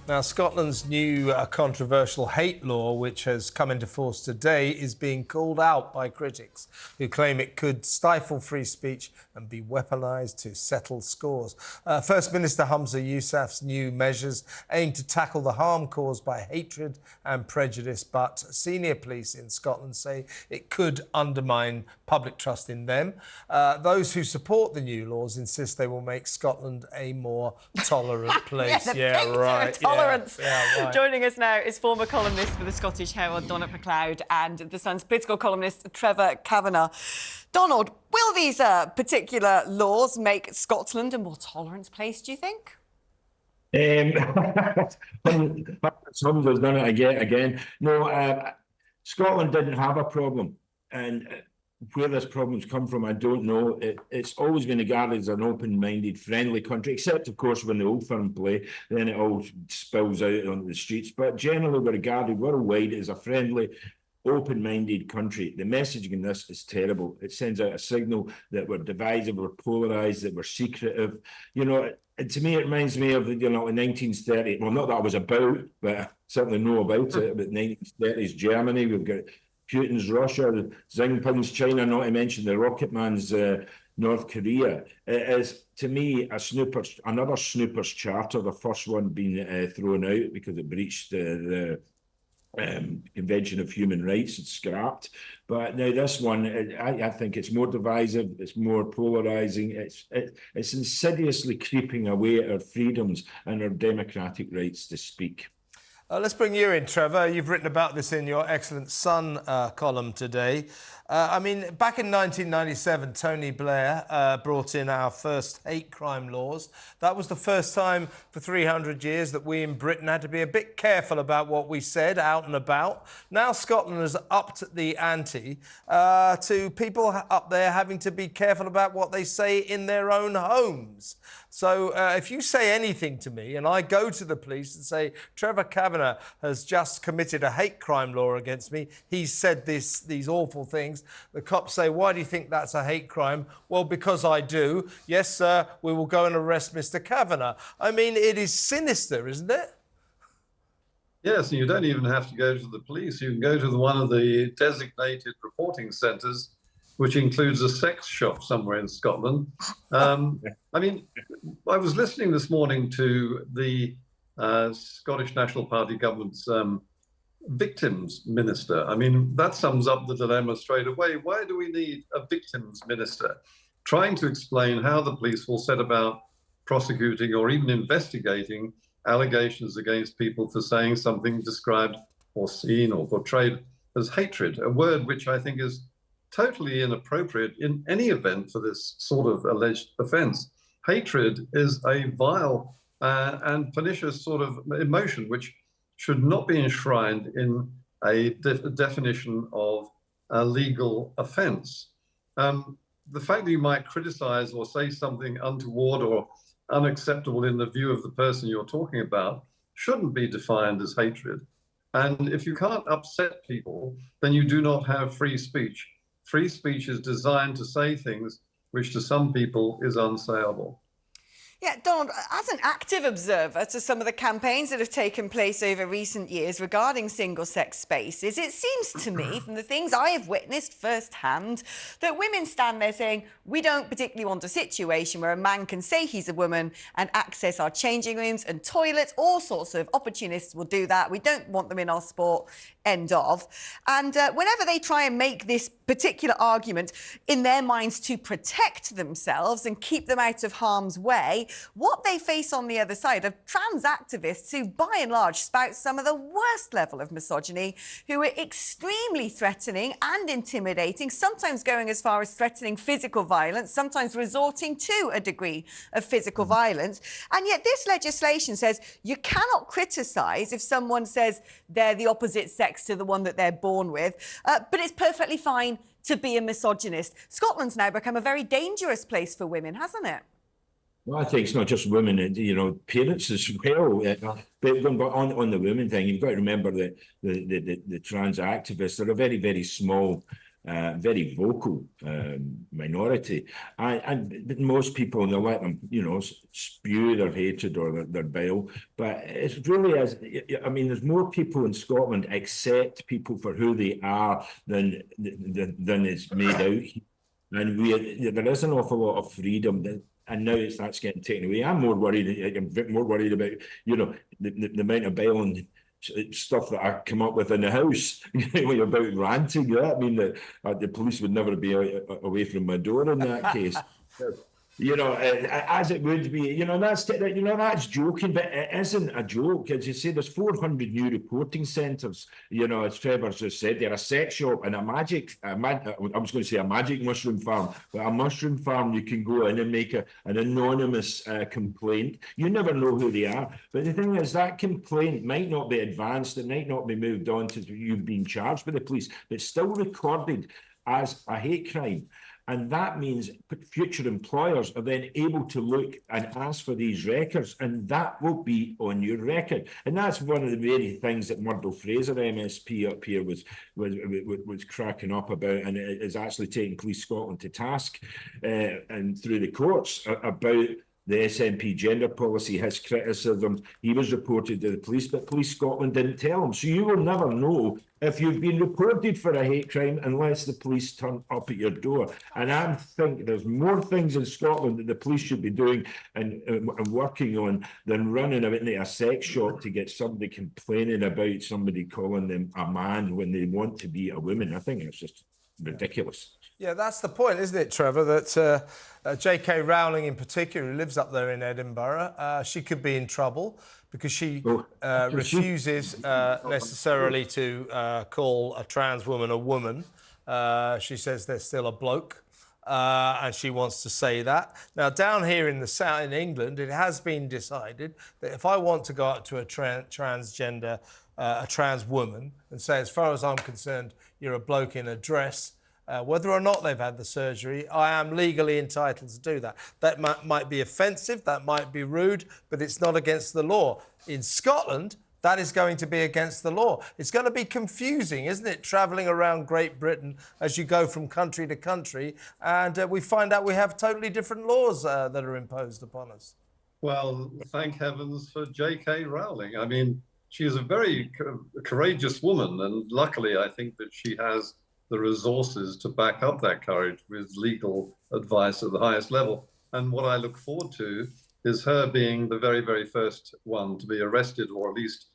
Now, Scotland's new controversial hate law, which has come into force today, is being called out by critics who claim it could stifle free speech and be weaponised to settle scores. First Minister Humza Yousaf's new measures aim to tackle the harm caused by hatred and prejudice, but senior police in Scotland say it could undermine public trust in them. Those who support the new laws insist they will make Scotland a more tolerant place. Tolerance. Yeah, right. Joining us now is former columnist for the Scottish Herald, Donald MacLeod, and The Sun's political columnist, Trevor Kavanagh. Donald, will these particular laws make Scotland a more tolerant place, do you think? Somebody's done it again. No, Scotland didn't have a problem, and where this problem's come from, I don't know. It's always been regarded as an open-minded, friendly country, except, of course, when the Old Firm play, then it all spills out onto the streets. But generally, we're regarded worldwide as a friendly, open-minded country. The messaging in this is terrible. It sends out a signal that we're divisive, we're polarised, that we're secretive. You know, and to me, it reminds me of, you know, in 1930, well, not that I was about, but I certainly know about it, but 1930s Germany, we've got Putin's Russia, Xi Jinping's China, not to mention the Rocket Man's North Korea. It is, to me, another snooper's charter, the first one being thrown out because it breached the Convention of Human Rights. It's scrapped. But now this one, I think it's more divisive, it's more polarising, it's insidiously creeping away at our freedoms and our democratic rights to speak. Let's bring you in, Trevor. You've written about this in your excellent Sun column today. I mean, back in 1997, Tony Blair brought in our first hate crime laws. That was the first time for 300 years that we in Britain had to be a bit careful about what we said out and about. Now Scotland has upped the ante to people up there having to be careful about what they say in their own homes. So if you say anything to me and I go to the police and say, Trevor Kavanagh has just committed a hate crime law against me, he's said these awful things, the cops say, why do you think that's a hate crime? Well, because I do. Yes, sir, we will go and arrest Mr. Kavanagh. I mean, it is sinister, isn't it? Yes, and you don't even have to go to the police. You can go to one of the designated reporting centres, which includes a sex shop somewhere in Scotland. I mean, I was listening this morning to the Scottish National Party government's victims minister. I mean, that sums up the dilemma straight away. Why do we need a victims minister trying to explain how the police will set about prosecuting or even investigating allegations against people for saying something described or seen or portrayed as hatred, a word which I think is totally inappropriate in any event for this sort of alleged offence. Hatred is a vile and pernicious sort of emotion which should not be enshrined in a definition of a legal offence. The fact that you might criticise or say something untoward or unacceptable in the view of the person you're talking about shouldn't be defined as hatred. And if you can't upset people, then you do not have free speech. Free speech is designed to say things which to some people is unsayable. Yeah, Donald, as an active observer to some of the campaigns that have taken place over recent years regarding single-sex spaces, it seems to me, from the things I have witnessed firsthand, that women stand there saying, we don't particularly want a situation where a man can say he's a woman and access our changing rooms and toilets. All sorts of opportunists will do that. We don't want them in our sport, end of. And whenever they try and make this particular argument in their minds to protect themselves and keep them out of harm's way, what they face on the other side are trans activists who, by and large, spout some of the worst level of misogyny, who are extremely threatening and intimidating, sometimes going as far as threatening physical violence, sometimes resorting to a degree of physical violence. And yet this legislation says you cannot criticise if someone says they're the opposite sex to the one that they're born with, but it's perfectly fine to be a misogynist. Scotland's now become a very dangerous place for women, hasn't it? Well, I think it's not just women, you know, parents as well. But on the women thing, you've got to remember that the trans activists are a very, very small very vocal minority. And most people, they'll let them, spew their hatred or their bile. But it's really, I mean, there's more people in Scotland accept people for who they are than is made out here. And there is an awful lot of freedom and now that's getting taken away. I'm more worried about, the amount of bile and stuff that I come up with in the house, about ranting. I mean, the police would never be away from my door in that case. As it would be, that's joking, but it isn't a joke. As you say, there's 400 new reporting centres. As Trevor just said, they're a sex shop and I was going to say a magic mushroom farm, but a mushroom farm, you can go in and make an anonymous complaint. You never know who they are. But the thing is, that complaint might not be advanced. It might not be moved on to you being charged by the police, but it's still recorded as a hate crime. And that means future employers are then able to look and ask for these records, and that will be on your record. And that's one of the very things that Murdo Fraser, MSP up here, was cracking up about, and is actually taking Police Scotland to task and through the courts about the SNP gender policy, his criticism. He was reported to the police, but Police Scotland didn't tell him. So you will never know if you've been reported for a hate crime unless the police turn up at your door. And I think there's more things in Scotland that the police should be doing and working on than running out into a sex shop to get somebody complaining about somebody calling them a man when they want to be a woman. I think it's just ridiculous. Yeah, that's the point, isn't it, Trevor, that J.K. Rowling in particular, who lives up there in Edinburgh, she could be in trouble because she refuses necessarily to call a trans woman a woman. She says they're still a bloke, and she wants to say that. Now, down here in the south, in England, it has been decided that if I want to go up to a transgender, a trans woman, and say, as far as I'm concerned, you're a bloke in a dress, whether or not they've had the surgery, I am legally entitled to do that. That might be offensive, that might be rude, but it's not against the law. In Scotland, that is going to be against the law. It's going to be confusing, isn't it, travelling around Great Britain as you go from country to country, and we find out we have totally different laws that are imposed upon us. Well, thank heavens for J.K. Rowling. I mean, she is a very courageous woman, and luckily I think that she has the resources to back up that courage with legal advice at the highest level. And what I look forward to is her being the very, very first one to be arrested or at least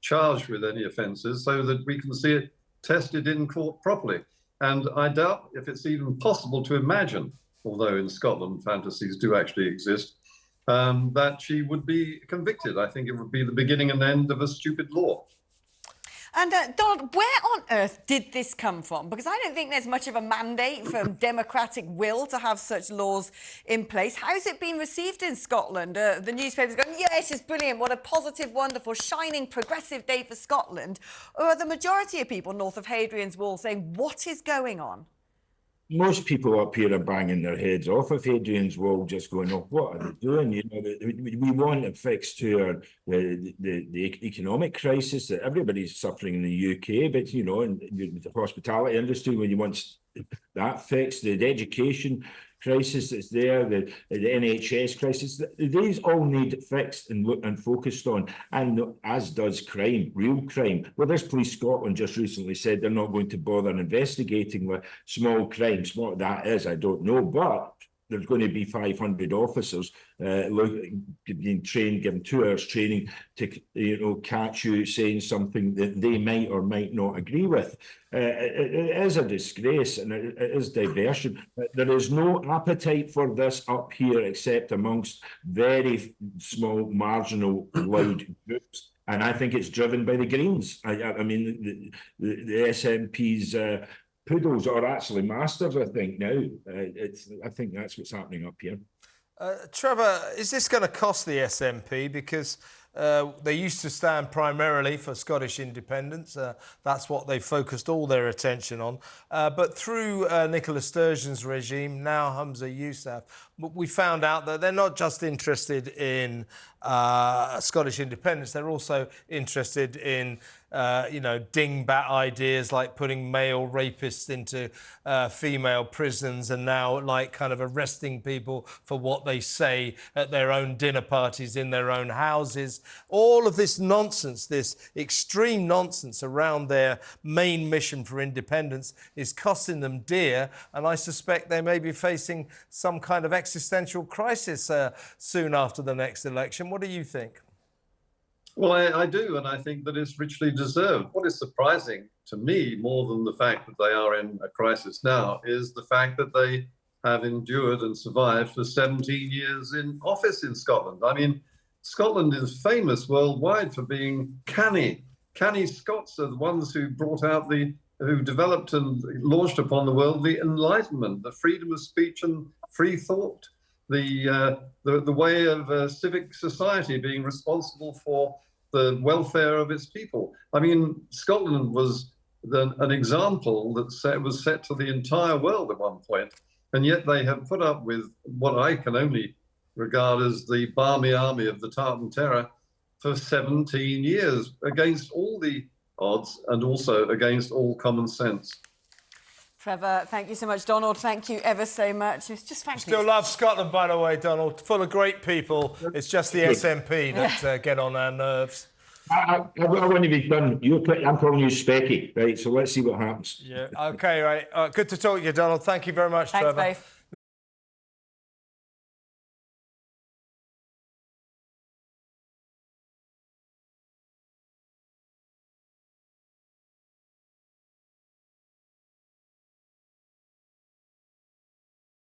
charged with any offences so that we can see it tested in court properly. And I doubt if it's even possible to imagine, although in Scotland fantasies do actually exist, that she would be convicted. I think it would be the beginning and end of a stupid law. And Donald, where on earth did this come from? Because I don't think there's much of a mandate from democratic will to have such laws in place. How's it been received in Scotland? The newspapers going, yes, it's brilliant. What a positive, wonderful, shining, progressive day for Scotland. Or are the majority of people north of Hadrian's Wall saying, what is going on? Most people up here are banging their heads off of Hadrian's Wall, just going, oh, what are they doing? We want a fix to the economic crisis that everybody's suffering in the UK, but, in the hospitality industry, when you want that fixed, the education crisis that's there, the NHS crisis, these all need fixed and focused on, and as does crime, real crime. Well, this Police Scotland just recently said they're not going to bother investigating with small crimes. What that is, I don't know, but there's going to be 500 officers being trained, given 2 hours training to, catch you saying something that they might or might not agree with. It is a disgrace and it is diversion. There is no appetite for this up here except amongst very small, marginal, loud groups. And I think it's driven by the Greens. I mean, the SNP's poodles are actually masters, I think, now. I think that's what's happening up here. Trevor, is this going to cost the SNP? Because they used to stand primarily for Scottish independence. That's what they focused all their attention on. But through Nicola Sturgeon's regime, now Humza Yousaf, we found out that they're not just interested in Scottish independence, they're also interested in dingbat ideas like putting male rapists into female prisons, and now like kind of arresting people for what they say at their own dinner parties in their own houses. All of this nonsense, this extreme nonsense around their main mission for independence is costing them dear, and I suspect they may be facing some kind of existential crisis soon after the next election. What do you think? Well, I do, and I think that it's richly deserved. What is surprising to me, more than the fact that they are in a crisis now, is the fact that they have endured and survived for 17 years in office in Scotland. I mean, Scotland is famous worldwide for being canny. Canny Scots are the ones who who developed and launched upon the world the Enlightenment, the freedom of speech and free thought, the way of civic society being responsible for the welfare of its people. I mean, Scotland was an example that was set to the entire world at one point, and yet they have put up with what I can only regard as the barmy army of the Tartan Terror for 17 years, against all the odds and also against all common sense. Trevor, thank you so much. Donald, thank you ever so much. It's just fantastic. Still love Scotland, by the way, Donald. Full of great people. It's just the SNP that get on our nerves. I want to be done. I'm calling you Specky, right? So let's see what happens. Yeah. Okay, right. Good to talk to you, Donald. Thank you very much, Thanks, Trevor. both.